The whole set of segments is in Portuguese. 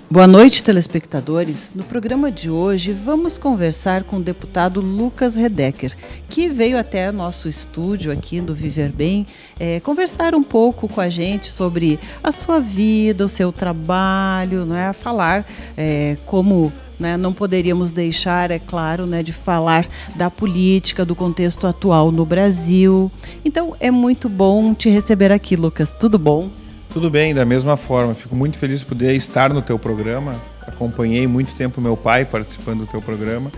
Boa noite, telespectadores. No programa de hoje, vamos conversar com o deputado Lucas Redecker, que veio até nosso estúdio aqui do Viver Bem, conversar um pouco com a gente sobre a sua vida, o seu trabalho, né? Falar como... não poderíamos deixar, é claro, de falar da política, do contexto atual no Brasil. Então, é muito bom te receber aqui, Lucas. Tudo bom? Tudo bem, da mesma forma. Fico muito feliz de poder estar no teu programa. Acompanhei muito tempo meu pai participando do teu programa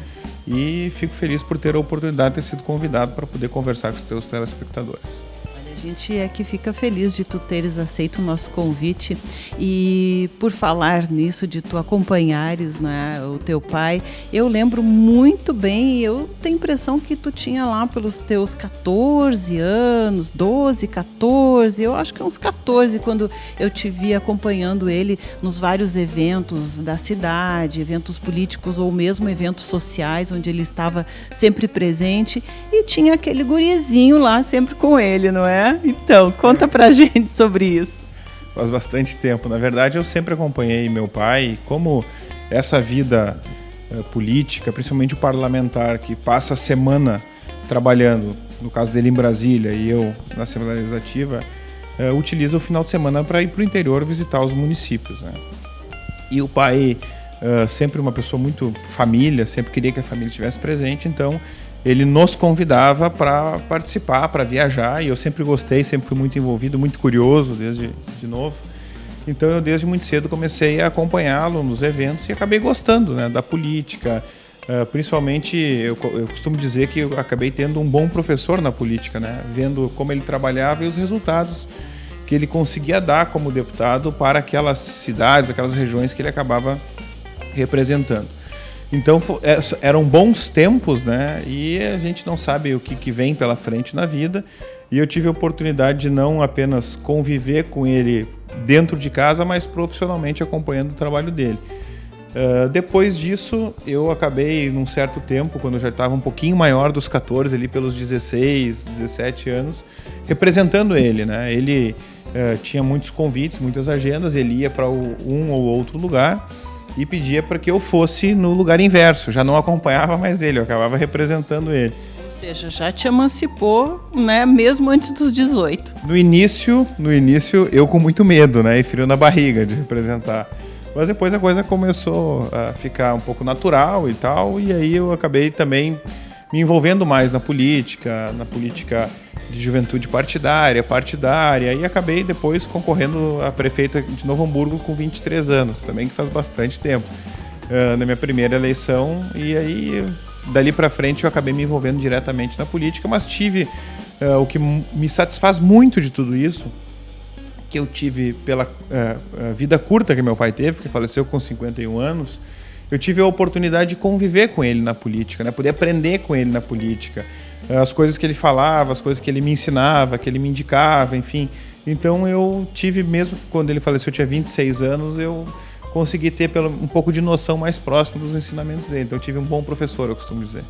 e fico feliz por ter a oportunidade de ter sido convidado para poder conversar com os teus telespectadores. A gente é que fica feliz de tu teres aceito o nosso convite e por falar nisso, de tu acompanhares, o teu pai, eu lembro muito bem, eu tenho a impressão que tu tinha lá pelos teus 14 anos, 12, 14, eu acho que uns 14, quando eu te vi acompanhando ele nos vários eventos da cidade, eventos políticos ou mesmo eventos sociais, onde ele estava sempre presente e tinha aquele gurizinho lá sempre com ele, não é? Então, conta pra gente sobre isso. Faz bastante tempo. Na verdade, eu sempre acompanhei meu pai. Como essa vida política, principalmente o parlamentar, que passa a semana trabalhando, no caso dele em Brasília e eu na Assembleia Legislativa, utiliza o final de semana para ir para o interior visitar os municípios, né? E o pai, sempre uma pessoa muito família, sempre queria que a família estivesse presente, então ele nos convidava para participar, para viajar, e eu sempre gostei, sempre fui muito envolvido, muito curioso desde de novo. Então eu desde muito cedo comecei a acompanhá-lo nos eventos e acabei gostando, da política. Principalmente, eu costumo dizer que eu acabei tendo um bom professor na política, vendo como ele trabalhava e os resultados que ele conseguia dar como deputado para aquelas cidades, aquelas regiões que ele acabava representando. Então eram bons tempos, e a gente não sabe o que vem pela frente na vida, e eu tive a oportunidade de não apenas conviver com ele dentro de casa, mas profissionalmente acompanhando o trabalho dele. Depois disso, eu acabei, num certo tempo, quando eu já estava um pouquinho maior dos 14, ali pelos 16, 17 anos, representando ele. Ele tinha muitos convites, muitas agendas, ele ia para um ou outro lugar e pedia para que eu fosse no lugar inverso. Já não acompanhava mais ele, eu acabava representando ele. Ou seja, já te emancipou, mesmo antes dos 18. No início, eu com muito medo, e frio na barriga de representar. Mas depois a coisa começou a ficar um pouco natural e tal, e aí eu acabei também me envolvendo mais na política de juventude partidária, e acabei depois concorrendo a prefeita de Novo Hamburgo com 23 anos, também que faz bastante tempo, na minha primeira eleição, e aí dali para frente eu acabei me envolvendo diretamente na política, mas tive o que me satisfaz muito de tudo isso, que eu tive pela vida curta que meu pai teve, porque faleceu com 51 anos, eu tive a oportunidade de conviver com ele na política, poder aprender com ele na política, as coisas que ele falava, as coisas que ele me ensinava, que ele me indicava, enfim. Então eu tive, mesmo quando ele faleceu, eu tinha 26 anos, eu consegui ter um pouco de noção mais próxima dos ensinamentos dele. Então eu tive um bom professor, eu costumo dizer.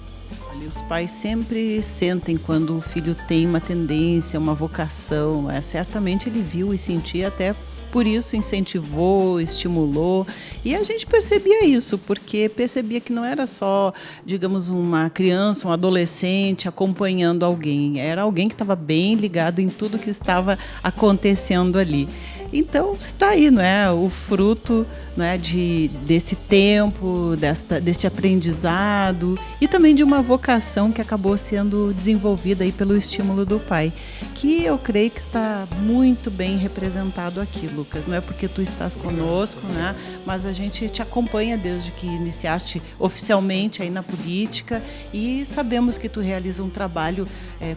Os pais sempre sentem quando o filho tem uma tendência, uma vocação. Certamente ele viu e sentia, até por isso incentivou, estimulou. E a gente percebia isso, porque percebia que não era só, digamos, uma criança, um adolescente acompanhando alguém. Era alguém que estava bem ligado em tudo que estava acontecendo ali. Então está aí, o fruto, desse tempo, desse aprendizado e também de uma vocação que acabou sendo desenvolvida aí pelo estímulo do pai, que eu creio que está muito bem representado aqui, Lucas. Não é porque tu estás conosco, mas a gente te acompanha desde que iniciaste oficialmente aí na política e sabemos que tu realiza um trabalho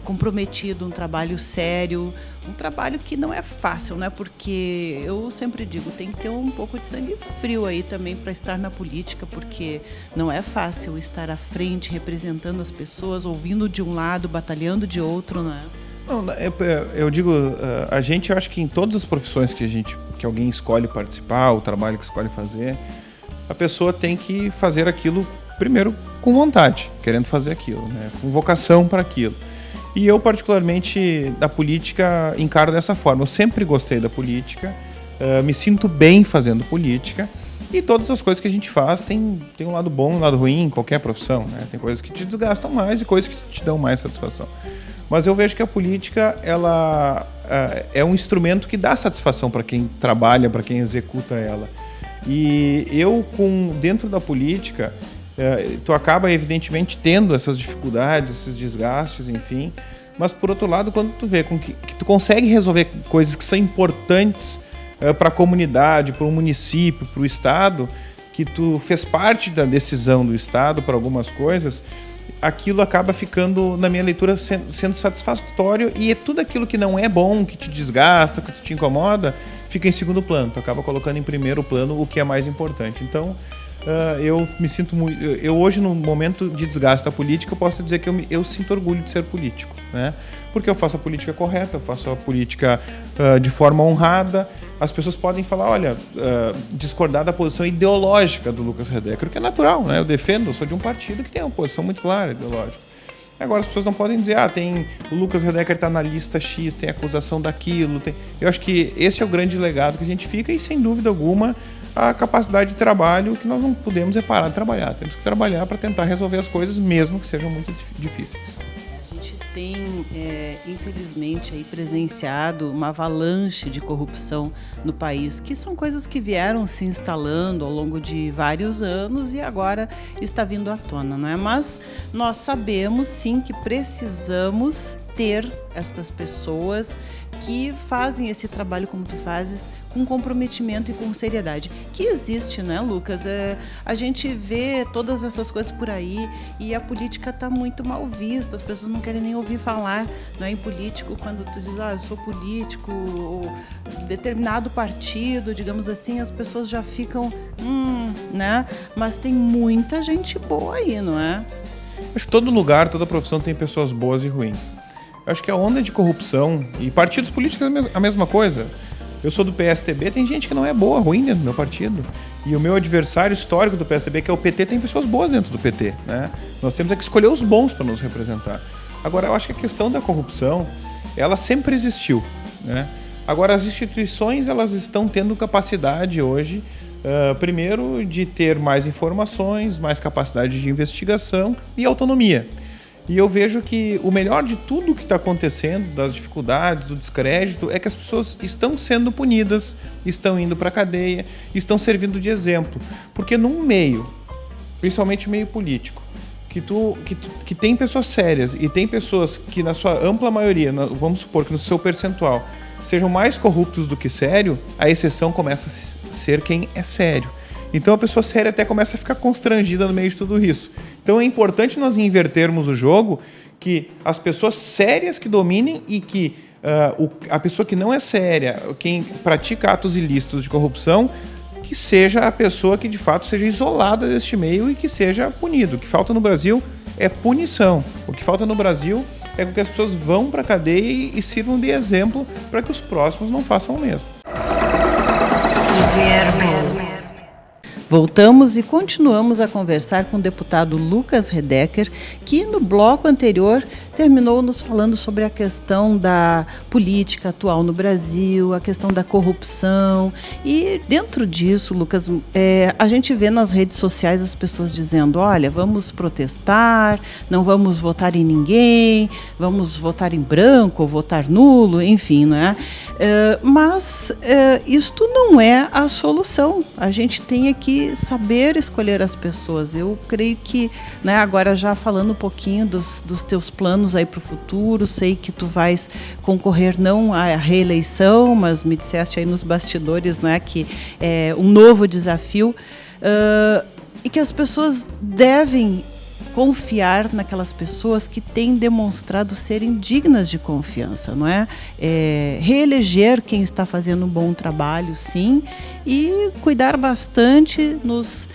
comprometido, um trabalho sério, um trabalho que não é fácil, porque eu sempre digo, tem que ter um pouco de sangue frio aí também para estar na política, porque não é fácil estar à frente, representando as pessoas, ouvindo de um lado, batalhando de outro, não é? Não, eu digo, a gente, eu acho que em todas as profissões que alguém escolhe participar, o trabalho que escolhe fazer, a pessoa tem que fazer aquilo, primeiro, com vontade, querendo fazer aquilo, com vocação para aquilo. E eu, particularmente, da política, encaro dessa forma. Eu sempre gostei da política, me sinto bem fazendo política. E todas as coisas que a gente faz tem um lado bom e um lado ruim em qualquer profissão, né? Tem coisas que te desgastam mais e coisas que te dão mais satisfação. Mas eu vejo que a política ela é um instrumento que dá satisfação para quem trabalha, para quem executa ela. E eu, dentro da política, tu acaba evidentemente tendo essas dificuldades, esses desgastes, enfim. Mas por outro lado, quando tu vê que tu consegue resolver coisas que são importantes para a comunidade, para o município, para o Estado, que tu fez parte da decisão do Estado para algumas coisas, aquilo acaba ficando, na minha leitura, sendo satisfatório, e tudo aquilo que não é bom, que te desgasta, que te incomoda, fica em segundo plano. Tu acaba colocando em primeiro plano o que é mais importante. Então, eu me sinto muito... Eu hoje, no momento de desgaste da política, eu posso dizer que eu sinto orgulho de ser político, né? Porque eu faço a política correta, eu faço a política de forma honrada. As pessoas podem falar, olha, discordar da posição ideológica do Lucas Redecker, o que é natural, né? Eu sou de um partido que tem uma posição muito clara ideológica. Agora as pessoas não podem dizer, tem o Lucas Redecker está na lista X, tem acusação daquilo. Eu acho que esse é o grande legado que a gente fica, e sem dúvida alguma a capacidade de trabalho que nós não podemos parar de trabalhar. Temos que trabalhar para tentar resolver as coisas, mesmo que sejam muito difíceis. A gente tem, infelizmente, aí presenciado uma avalanche de corrupção no país, que são coisas que vieram se instalando ao longo de vários anos e agora está vindo à tona, não é? Mas nós sabemos, sim, que precisamos ter estas pessoas que fazem esse trabalho como tu fazes, com comprometimento e com seriedade. Que existe, né, Lucas? A gente vê todas essas coisas por aí e a política está muito mal vista, as pessoas não querem nem ouvir falar, não é, em político. Quando tu diz, eu sou político, ou determinado partido, digamos assim, as pessoas já ficam, né? Mas tem muita gente boa aí, não é? Acho que todo lugar, toda profissão tem pessoas boas e ruins. Acho que a onda de corrupção, e partidos políticos é a mesma coisa. Eu sou do PSTB, tem gente que não é boa, ruim dentro do meu partido. E o meu adversário histórico do PSTB, que é o PT, tem pessoas boas dentro do PT, né? Nós temos que escolher os bons para nos representar. Agora, eu acho que a questão da corrupção, ela sempre existiu, né? Agora, as instituições, elas estão tendo capacidade hoje, primeiro, de ter mais informações, mais capacidade de investigação e autonomia. E eu vejo que o melhor de tudo que está acontecendo, das dificuldades, do descrédito, é que as pessoas estão sendo punidas, estão indo para a cadeia, estão servindo de exemplo. Porque num meio, principalmente meio político, que tem pessoas sérias e tem pessoas que, na sua ampla maioria, vamos supor que no seu percentual, sejam mais corruptos do que sério, a exceção começa a ser quem é sério. Então a pessoa séria até começa a ficar constrangida no meio de tudo isso. Então é importante nós invertermos o jogo, que as pessoas sérias que dominem e que a pessoa que não é séria, quem pratica atos ilícitos de corrupção, que seja a pessoa que de fato seja isolada deste meio e que seja punido. O que falta no Brasil é punição. O que falta no Brasil é que as pessoas vão para a cadeia e sirvam de exemplo para que os próximos não façam o mesmo. Voltamos e continuamos a conversar com o deputado Lucas Redecker, que no bloco anterior terminou nos falando sobre a questão da política atual no Brasil, a questão da corrupção. E dentro disso, Lucas, a gente vê nas redes sociais as pessoas dizendo, olha, vamos protestar, não vamos votar em ninguém, vamos votar em branco, ou votar nulo, enfim, né? Mas isto não é a solução. A gente tem que saber escolher as pessoas. Eu creio que, né, agora já falando um pouquinho dos teus planos aí para o futuro, sei que tu vais concorrer não à reeleição, mas me disseste aí nos bastidores, né, que é um novo desafio, e que as pessoas devem confiar naquelas pessoas que têm demonstrado serem dignas de confiança, não é? Reeleger quem está fazendo um bom trabalho, sim, e cuidar bastante nos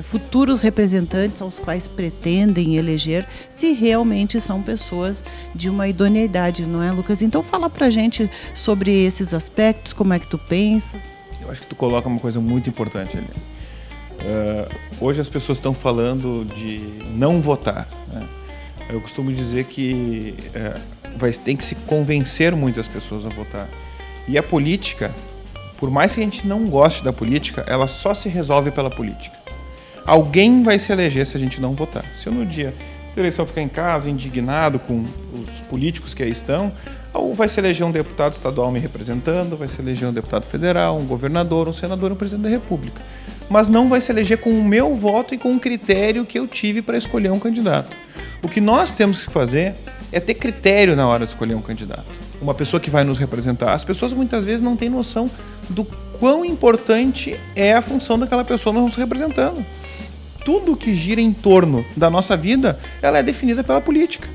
futuros representantes aos quais pretendem eleger, se realmente são pessoas de uma idoneidade, não é, Lucas? Então fala pra gente sobre esses aspectos, como é que tu pensas? Eu acho que tu coloca uma coisa muito importante ali. Hoje as pessoas estão falando de não votar, né? Eu costumo dizer que tem que se convencer muitas pessoas a votar. E a política, por mais que a gente não goste da política, ela só se resolve pela política. Alguém vai se eleger se a gente não votar. Se eu no dia da eleição ficar em casa, indignado com os políticos que aí estão, ou vai se eleger um deputado estadual me representando, vai se eleger um deputado federal, um governador, um senador, um presidente da República. Mas não vai se eleger com o meu voto e com o critério que eu tive para escolher um candidato. O que nós temos que fazer é ter critério na hora de escolher um candidato. Uma pessoa que vai nos representar. As pessoas muitas vezes não têm noção do quão importante é a função daquela pessoa nos representando. Tudo que gira em torno da nossa vida, ela é definida pela política.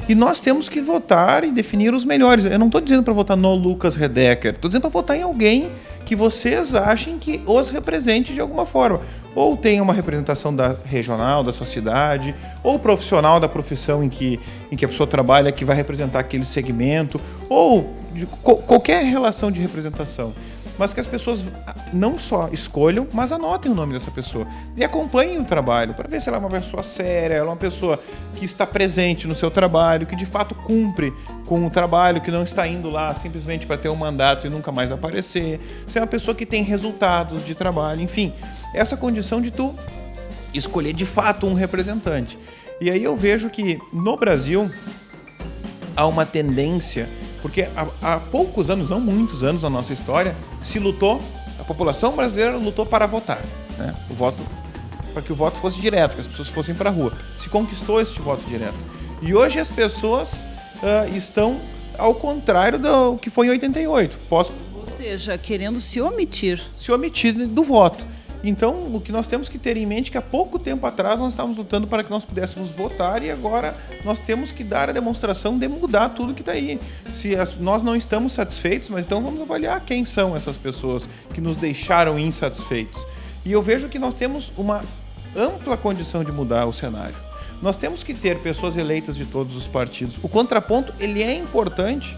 E nós temos que votar e definir os melhores. Eu não estou dizendo para votar no Lucas Redecker, estou dizendo para votar em alguém que vocês achem que os represente de alguma forma. Ou tenha uma representação regional, da sua cidade, ou profissional da profissão em que a pessoa trabalha, que vai representar aquele segmento, ou de qualquer relação de representação. Mas que as pessoas não só escolham, mas anotem o nome dessa pessoa e acompanhem o trabalho para ver se ela é uma pessoa séria, ela é uma pessoa que está presente no seu trabalho, que de fato cumpre com o trabalho, que não está indo lá simplesmente para ter um mandato e nunca mais aparecer, se é uma pessoa que tem resultados de trabalho, enfim, essa condição de tu escolher de fato um representante. E aí eu vejo que no Brasil há uma tendência, porque há poucos anos, não muitos anos na nossa história, se lutou, a população brasileira lutou para votar, né? Para que o voto fosse direto, que as pessoas fossem para a rua. Se conquistou este voto direto. E hoje as pessoas estão ao contrário do que foi em 88. Ou seja, querendo se omitir. Se omitir do voto. Então, o que nós temos que ter em mente é que há pouco tempo atrás nós estávamos lutando para que nós pudéssemos votar e agora nós temos que dar a demonstração de mudar tudo que está aí. Nós não estamos satisfeitos, mas então vamos avaliar quem são essas pessoas que nos deixaram insatisfeitos. E eu vejo que nós temos uma ampla condição de mudar o cenário. Nós temos que ter pessoas eleitas de todos os partidos. O contraponto, ele é importante.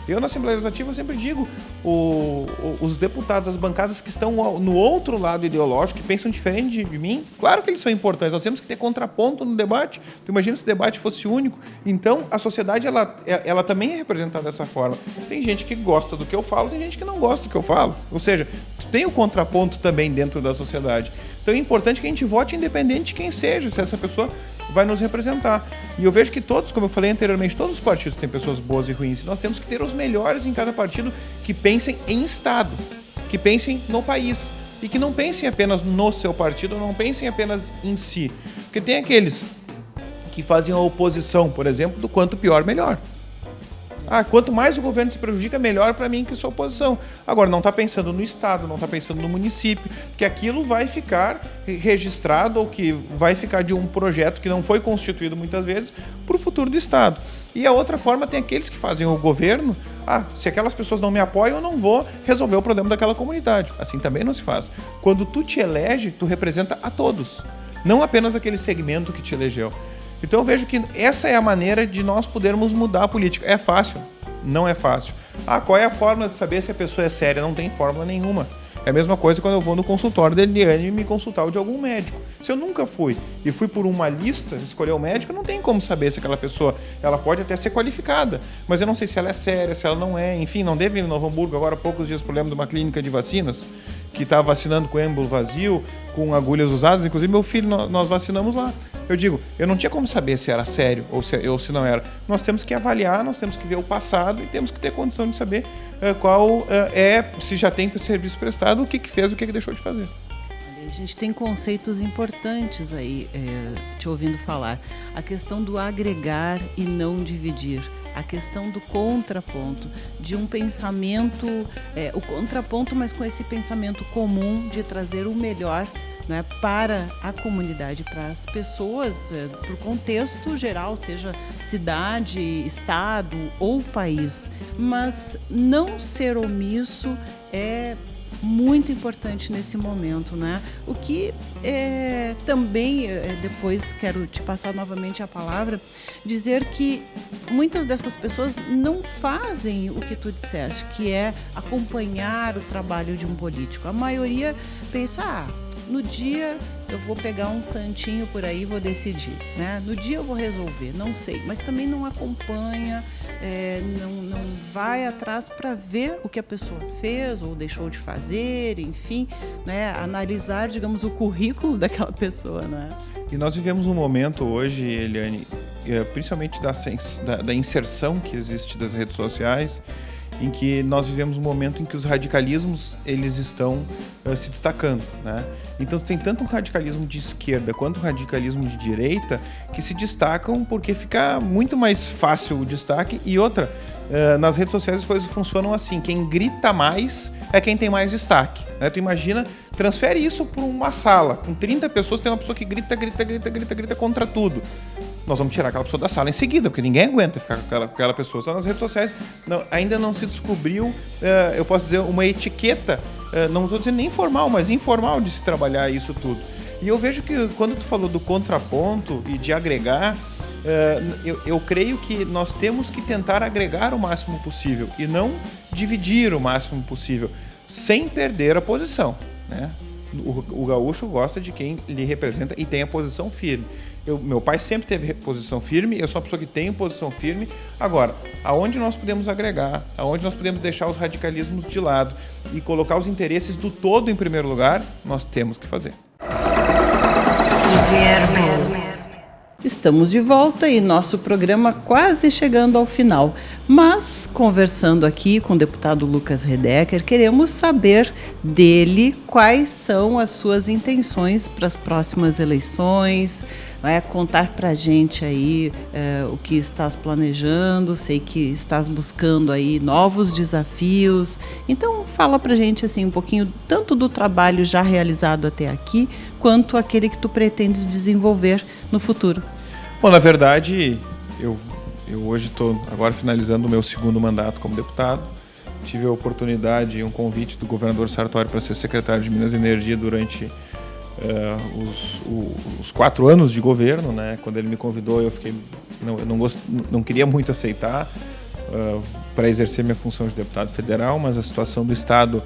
Eu, na Assembleia Legislativa, sempre digo, os deputados, as bancadas que estão no outro lado ideológico, que pensam diferente de mim, claro que eles são importantes, nós temos que ter contraponto no debate. Tu imagina se o debate fosse único. Então, a sociedade, ela também é representada dessa forma. Tem gente que gosta do que eu falo, tem gente que não gosta do que eu falo. Ou seja, tu tem o contraponto também dentro da sociedade. Então, é importante que a gente vote independente de quem seja, se essa pessoa vai nos representar. E eu vejo que todos, como eu falei anteriormente, todos os partidos têm pessoas boas e ruins. Nós temos que ter os melhores em cada partido que pensem em Estado, que pensem no país e que não pensem apenas no seu partido, não pensem apenas em si. Porque tem aqueles que fazem a oposição, por exemplo, do quanto pior, melhor. Quanto mais o governo se prejudica, melhor para mim que sou oposição. Agora, não está pensando no Estado, não está pensando no município, que aquilo vai ficar registrado ou que vai ficar de um projeto que não foi constituído muitas vezes para o futuro do Estado. E a outra forma tem aqueles que fazem o governo, se aquelas pessoas não me apoiam, eu não vou resolver o problema daquela comunidade. Assim também não se faz. Quando tu te elege, tu representa a todos, não apenas aquele segmento que te elegeu. Então eu vejo que essa é a maneira de nós podermos mudar a política. É fácil? Não é fácil. Qual é a fórmula de saber se a pessoa é séria? Não tem fórmula nenhuma. É a mesma coisa quando eu vou no consultório da Eliane e me consultar de algum médico. Se eu nunca fui e fui por uma lista, escolher o médico, não tem como saber se aquela pessoa, ela pode até ser qualificada, mas eu não sei se ela é séria, se ela não é. Enfim, não teve em Novo Hamburgo agora há poucos dias problema de uma clínica de vacinas, que está vacinando com êmbolo vazio, com agulhas usadas. Inclusive meu filho, nós vacinamos lá. Eu digo, eu não tinha como saber se era sério ou se não era. Nós temos que avaliar, nós temos que ver o passado e temos que ter condição de saber se já tem serviço prestado, o que fez, o que deixou de fazer. A gente tem conceitos importantes aí, te ouvindo falar. A questão do agregar e não dividir. A questão do contraponto, de um pensamento, o contraponto, mas com esse pensamento comum de trazer o melhor, né, para a comunidade, para as pessoas, para o contexto geral, seja cidade, estado ou país. Mas não ser omisso é muito importante nesse momento, né? O que também, depois quero te passar novamente a palavra, dizer que muitas dessas pessoas não fazem o que tu disseste, que é acompanhar o trabalho de um político. A maioria pensa, no dia eu vou pegar um santinho por aí e vou decidir, né? No dia eu vou resolver, não sei, mas também não acompanha não vai atrás para ver o que a pessoa fez ou deixou de fazer, enfim, né? Analisar, digamos, o currículo daquela pessoa, né? E nós vivemos um momento hoje, Eliane, principalmente da inserção que existe das redes sociais, em que nós vivemos um momento em que os radicalismos eles estão se destacando, né? Então tem tanto um radicalismo de esquerda quanto um radicalismo de direita que se destacam porque fica muito mais fácil o destaque. E outra, nas redes sociais as coisas funcionam assim: quem grita mais é quem tem mais destaque, né? Tu imagina, transfere isso para uma sala com 30 pessoas, tem uma pessoa que grita contra tudo. Nós vamos tirar aquela pessoa da sala em seguida, porque ninguém aguenta ficar com aquela pessoa. Só nas redes sociais ainda não se descobriu, eu posso dizer, uma etiqueta, não estou dizendo nem formal, mas informal de se trabalhar isso tudo. E eu vejo que quando tu falou do contraponto e de agregar, eu creio que nós temos que tentar agregar o máximo possível e não dividir o máximo possível, sem perder a posição, né? O gaúcho gosta de quem lhe representa e tem a posição firme. Meu pai sempre teve posição firme, eu sou uma pessoa que tem posição firme. Agora, aonde nós podemos agregar, aonde nós podemos deixar os radicalismos de lado e colocar os interesses do todo em primeiro lugar, nós temos que fazer. Estamos de volta e nosso programa quase chegando ao final. Mas, conversando aqui com o deputado Lucas Redecker, queremos saber dele quais são as suas intenções para as próximas eleições. Vai contar para a gente aí o que estás planejando. Sei que estás buscando aí novos desafios. Então, fala para a gente assim, um pouquinho tanto do trabalho já realizado até aqui, quanto aquele que tu pretendes desenvolver no futuro. Bom, na verdade, eu hoje estou agora finalizando o meu segundo mandato como deputado. Tive a oportunidade e um convite do governador Sartori para ser secretário de Minas e Energia durante os 4 anos de governo, né? Quando ele me convidou, eu não queria muito aceitar para exercer minha função de deputado federal, mas a situação do Estado,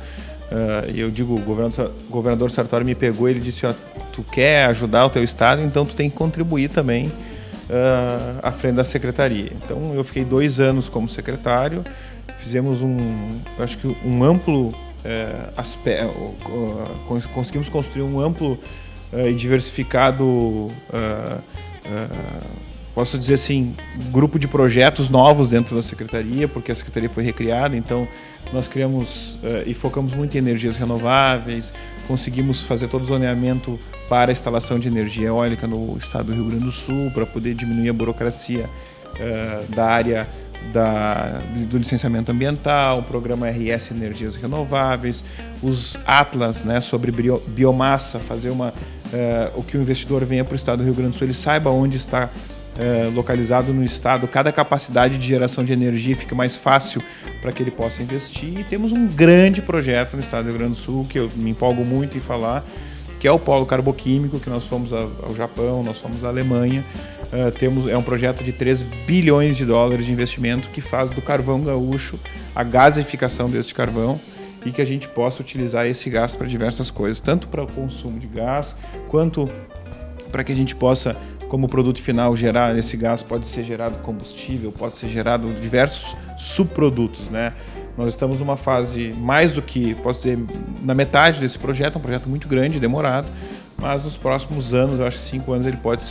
eu digo, o governador Sartori me pegou e ele disse: tu quer ajudar o teu Estado, então tu tem que contribuir também à frente da secretaria. Então eu fiquei 2 anos como secretário, fizemos um amplo conseguimos construir um amplo e diversificado, posso dizer assim, grupo de projetos novos dentro da secretaria, porque a secretaria foi recriada. Então nós criamos e focamos muito em energias renováveis, conseguimos fazer todo o zoneamento para a instalação de energia eólica no estado do Rio Grande do Sul, para poder diminuir a burocracia da área do licenciamento ambiental, o programa RS Energias Renováveis, os atlas, né, sobre biomassa, fazer o que o investidor venha para o estado do Rio Grande do Sul, ele saiba onde está localizado no estado, cada capacidade de geração de energia fica mais fácil para que ele possa investir. E temos um grande projeto no estado do Rio Grande do Sul, que eu me empolgo muito em falar, que é o Polo Carboquímico, que nós fomos ao Japão, nós fomos à Alemanha. É um projeto de 3 bilhões de dólares de investimento que faz do carvão gaúcho a gasificação deste carvão e que a gente possa utilizar esse gás para diversas coisas, tanto para o consumo de gás, quanto para que a gente possa, como produto final, gerar esse gás. Pode ser gerado combustível, pode ser gerado diversos subprodutos, né? Nós estamos numa fase mais do que, posso dizer, na metade desse projeto, um projeto muito grande, demorado, mas nos próximos anos, eu acho que 5 anos, ele pode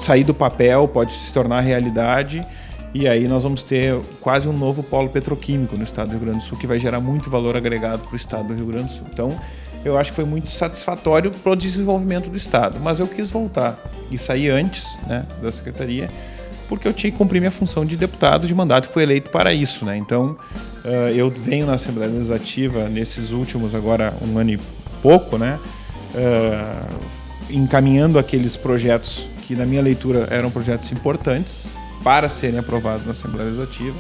sair do papel, pode se tornar realidade, e aí nós vamos ter quase um novo polo petroquímico no estado do Rio Grande do Sul, que vai gerar muito valor agregado para o estado do Rio Grande do Sul. Então, eu acho que foi muito satisfatório para o desenvolvimento do estado, mas eu quis voltar e sair antes, né, da secretaria, porque eu tinha que cumprir minha função de deputado de mandato e fui eleito para isso, né? Então, eu venho na Assembleia Legislativa nesses últimos, agora 1 ano e pouco, né? Encaminhando aqueles projetos que, na minha leitura, eram projetos importantes para serem aprovados na Assembleia Legislativa,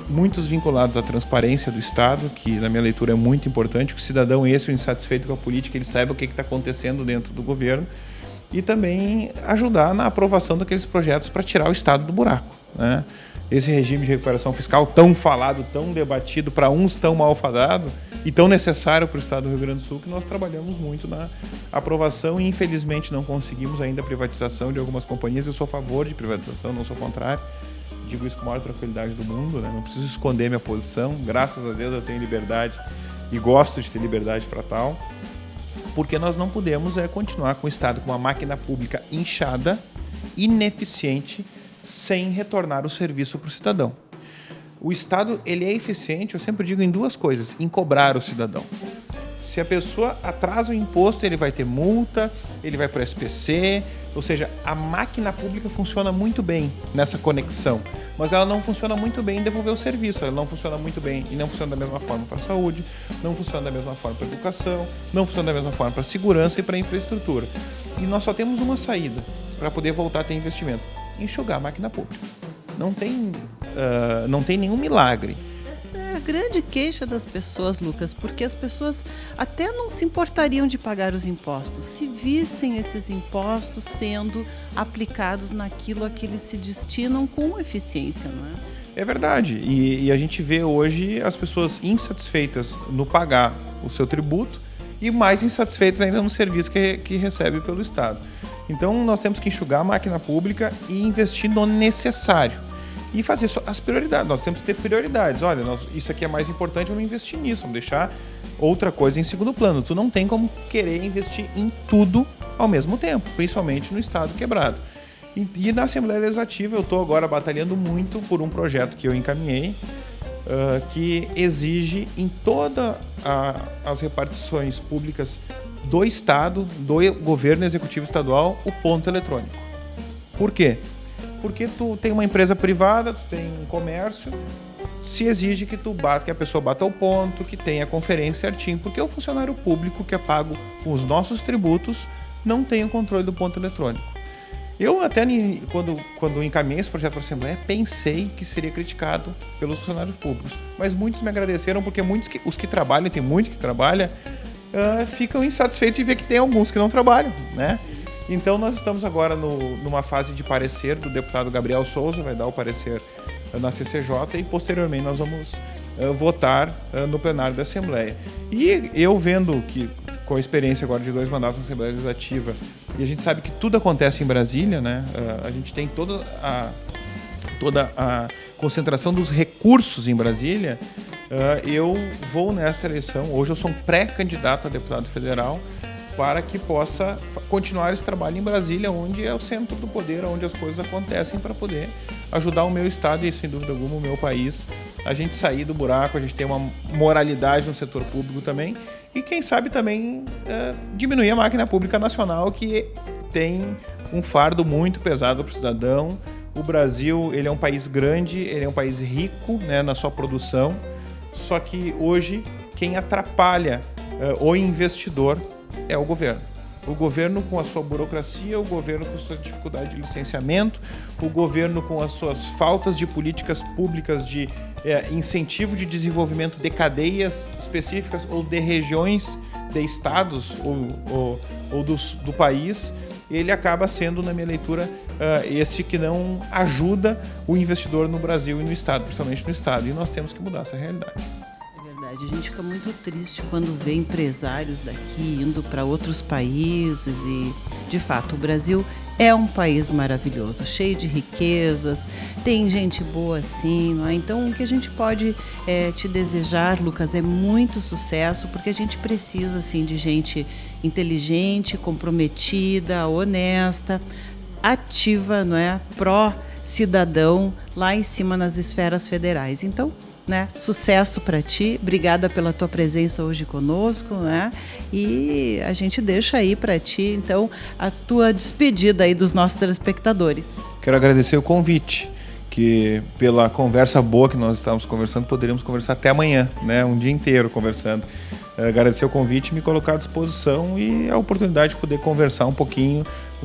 muitos vinculados à transparência do Estado, que, na minha leitura, é muito importante, que o cidadão, o insatisfeito com a política, ele saiba o que está acontecendo dentro do governo, e também ajudar na aprovação daqueles projetos para tirar o Estado do buraco, né? Esse regime de recuperação fiscal tão falado, tão debatido, para uns tão malfadado e tão necessário para o Estado do Rio Grande do Sul, que nós trabalhamos muito na aprovação e infelizmente não conseguimos ainda a privatização de algumas companhias. Eu sou a favor de privatização, não sou contrário, digo isso com a maior tranquilidade do mundo, né? Não preciso esconder minha posição, graças a Deus eu tenho liberdade e gosto de ter liberdade para tal, porque nós não podemos continuar com o Estado com uma máquina pública inchada, ineficiente, sem retornar o serviço para o cidadão. O Estado ele é eficiente, eu sempre digo, em duas coisas: em cobrar o cidadão. Se a pessoa atrasa o imposto, ele vai ter multa, ele vai para o SPC, ou seja, a máquina pública funciona muito bem nessa conexão, mas ela não funciona muito bem em devolver o serviço, ela não funciona muito bem e não funciona da mesma forma para a saúde, não funciona da mesma forma para a educação, não funciona da mesma forma para a segurança e para a infraestrutura. E nós só temos uma saída para poder voltar a ter investimento: enxugar a máquina pública. Não tem nenhum milagre. A grande queixa das pessoas, Lucas, porque as pessoas até não se importariam de pagar os impostos se vissem esses impostos sendo aplicados naquilo a que eles se destinam com eficiência, não é? É verdade, e a gente vê hoje as pessoas insatisfeitas no pagar o seu tributo e mais insatisfeitas ainda no serviço que recebe pelo Estado. Então nós temos que enxugar a máquina pública e investir no necessário. E fazer as prioridades. Nós temos que ter prioridades. Olha, isso aqui é mais importante, vamos investir nisso, vamos deixar outra coisa em segundo plano. Tu não tem como querer investir em tudo ao mesmo tempo, principalmente no Estado quebrado. E na Assembleia Legislativa eu estou agora batalhando muito por um projeto que eu encaminhei, que exige em todas as repartições públicas do Estado, do governo executivo estadual, o ponto eletrônico. Por quê? Porque tu tem uma empresa privada, tu tem um comércio, se exige que a pessoa bata o ponto, que tenha a conferência certinho, porque o funcionário público que é pago com os nossos tributos não tem o controle do ponto eletrônico. Eu até, quando encaminhei esse projeto para a Assembleia, pensei que seria criticado pelos funcionários públicos, mas muitos me agradeceram, porque os que trabalham, tem muito que trabalha, ficam insatisfeitos de ver que tem alguns que não trabalham, né? Então nós estamos agora numa fase de parecer do deputado Gabriel Souza, vai dar o parecer na CCJ e posteriormente nós vamos votar no plenário da Assembleia. E eu vendo que, com a experiência agora de 2 mandatos na Assembleia Legislativa, e a gente sabe que tudo acontece em Brasília, né? A gente tem toda a concentração dos recursos em Brasília, eu vou nessa eleição, hoje eu sou um pré-candidato a deputado federal, para que possa continuar esse trabalho em Brasília, onde é o centro do poder, onde as coisas acontecem, para poder ajudar o meu estado e, sem dúvida alguma, o meu país a gente sair do buraco, a gente ter uma moralidade no setor público também e, quem sabe, também diminuir a máquina pública nacional, que tem um fardo muito pesado para o cidadão. O Brasil, ele é um país grande, ele é um país rico, né, na sua produção, só que hoje quem atrapalha o investidor é o governo. O governo com a sua burocracia, o governo com a sua dificuldade de licenciamento, o governo com as suas faltas de políticas públicas de incentivo de desenvolvimento de cadeias específicas ou de regiões, de estados ou do país, ele acaba sendo, na minha leitura, esse que não ajuda o investidor no Brasil e no estado, principalmente no estado. E nós temos que mudar essa realidade. A gente fica muito triste quando vê empresários daqui indo para outros países e, de fato, o Brasil é um país maravilhoso, cheio de riquezas, tem gente boa sim, não é? Então o que a gente pode te desejar, Lucas, é muito sucesso, porque a gente precisa assim, de gente inteligente, comprometida, honesta, ativa, não é? Pró-cidadão lá em cima nas esferas federais. Então, né? Sucesso para ti, obrigada pela tua presença hoje conosco, né? E a gente deixa aí para ti, então, a tua despedida aí dos nossos telespectadores. Quero agradecer o convite, que pela conversa boa que nós estávamos conversando, poderíamos conversar até amanhã, né? Um dia inteiro conversando. Agradecer o convite e me colocar à disposição e a oportunidade de poder conversar um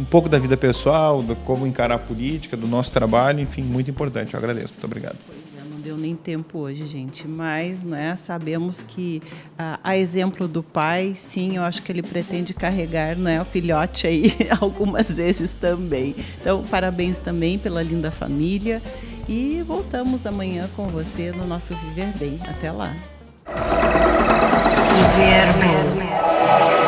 pouco da vida pessoal, de como encarar a política, do nosso trabalho, enfim, muito importante. Eu agradeço, muito obrigado. Não deu nem tempo hoje, gente, mas, né, sabemos que a exemplo do pai, sim, eu acho que ele pretende carregar, né, o filhote aí algumas vezes também. Então, parabéns também pela linda família e voltamos amanhã com você no nosso Viver Bem. Até lá. Viver Bem.